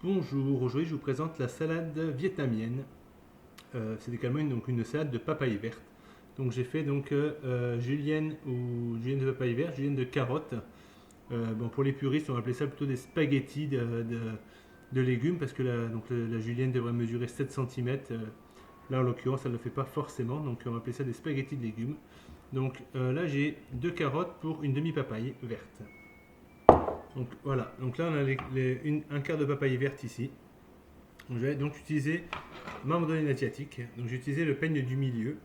Bonjour, aujourd'hui je vous présente la salade vietnamienne. C'est également une salade de papaye verte. Donc j'ai fait julienne ou julienne de papaye verte, julienne de carottes. Bon, pour les puristes, on va appeler ça plutôt des spaghettis de légumes parce que la julienne devrait mesurer 7 cm. Là en l'occurrence, elle ne le fait pas forcément, donc on va appeler ça des spaghettis de légumes. Donc là j'ai 2 carottes pour une demi-papaye verte. Donc voilà, donc là on a un quart de papaye verte ici. Donc, je vais donc utiliser ma mandoline asiatique. Donc j'ai utilisé le peigne du milieu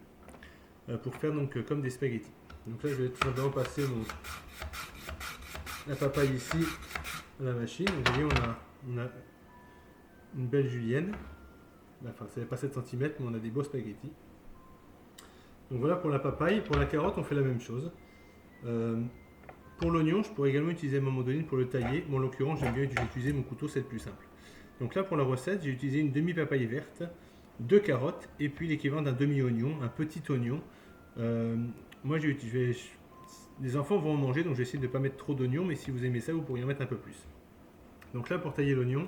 pour faire comme des spaghettis. Donc là je vais tout simplement passer la papaye ici à la machine. Donc, vous voyez on a une belle julienne. Enfin ça n'est pas 7 cm mais on a des beaux spaghettis. Donc voilà pour la papaye. Pour la carotte on fait la même chose. Pour l'oignon, je pourrais également utiliser ma mandoline pour le tailler. Bon, en l'occurrence, j'aime bien utiliser mon couteau, c'est le plus simple. Donc là, pour la recette, j'ai utilisé une demi-papaye verte, 2 carottes et puis l'équivalent d'un demi-oignon, un petit oignon. Moi, les enfants vont en manger, donc je vais essayer de ne pas mettre trop d'oignons, mais si vous aimez ça, vous pourriez en mettre un peu plus. Donc là, pour tailler l'oignon,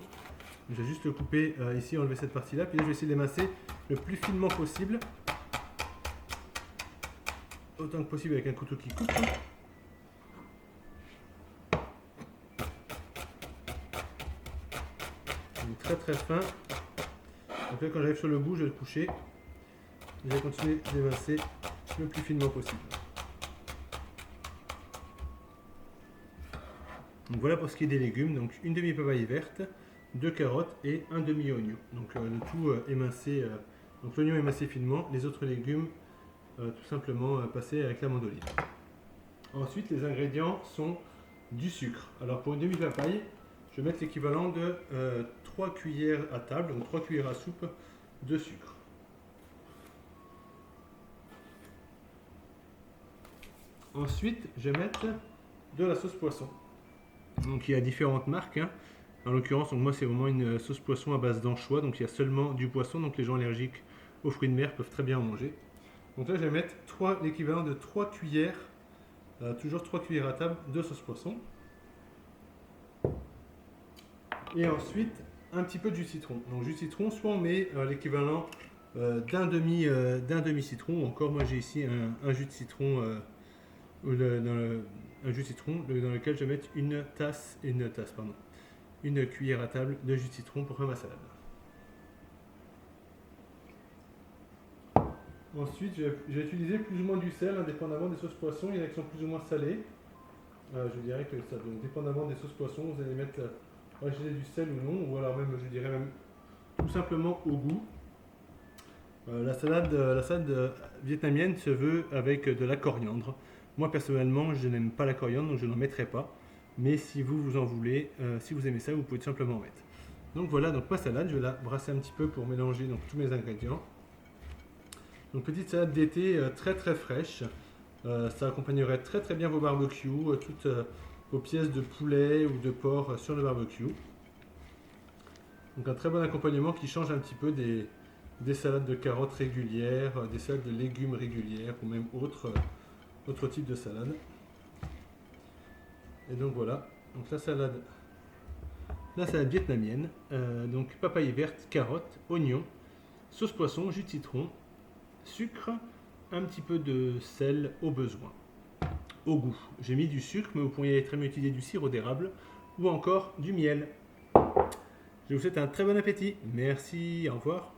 je vais juste le couper ici, enlever cette partie-là, puis là, je vais essayer de l'émincer le plus finement possible. Autant que possible avec un couteau qui coupe. Très très fin. Donc là quand j'arrive sur le bout, je vais le coucher. Je vais continuer d'émincer le plus finement possible. Donc voilà pour ce qui est des légumes. Donc une demi-papaye verte, 2 carottes et un demi-oignon. Donc le tout émincé. Donc l'oignon émincé finement, les autres légumes tout simplement passés avec la mandoline. Ensuite les ingrédients sont du sucre. Alors pour une demi-papaye, je vais mettre l'équivalent de 3 cuillères à table, donc 3 cuillères à soupe de sucre. Ensuite, je vais mettre de la sauce poisson. Donc il y a différentes marques. Hein. En l'occurrence, moi c'est vraiment une sauce poisson à base d'anchois, donc il y a seulement du poisson, donc les gens allergiques aux fruits de mer peuvent très bien en manger. Donc là, je vais mettre l'équivalent de 3 cuillères, toujours 3 cuillères à table de sauce poisson. Et ensuite, un petit peu de jus de citron. Donc jus de citron, soit on met l'équivalent d'un demi citron, ou encore moi j'ai ici un jus de citron, un jus de citron dans lequel je vais mettre une cuillère à table de jus de citron pour faire ma salade. Ensuite, je vais utiliser plus ou moins du sel, indépendamment des sauces poissons. Il y en a qui sont plus ou moins salées. Je dirais que ça, donc, dépendamment des sauces poissons, vous allez mettre rajouter du sel ou non, ou alors même, je dirais même tout simplement au goût. La salade vietnamienne se veut avec de la coriandre. Moi personnellement, je n'aime pas la coriandre, donc je n'en mettrai pas. Mais si vous en voulez, si vous aimez ça, vous pouvez tout simplement en mettre. Donc voilà, donc ma salade, je vais la brasser un petit peu pour mélanger tous mes ingrédients. Donc petite salade d'été très très fraîche. Ça accompagnerait très très bien vos barbecues, toutes vos pièces de poulet ou de porc sur le barbecue. Donc un très bon accompagnement qui change un petit peu des salades de carottes régulières, des salades de légumes régulières ou même autres types de salades. Et donc voilà, donc la salade vietnamienne, donc papaye verte, carottes, oignons, sauce poisson, jus de citron, sucre, un petit peu de sel au besoin. Au goût, j'ai mis du sucre, mais vous pourriez très bien utiliser du sirop d'érable ou encore du miel. Je vous souhaite un très bon appétit. Merci, au revoir.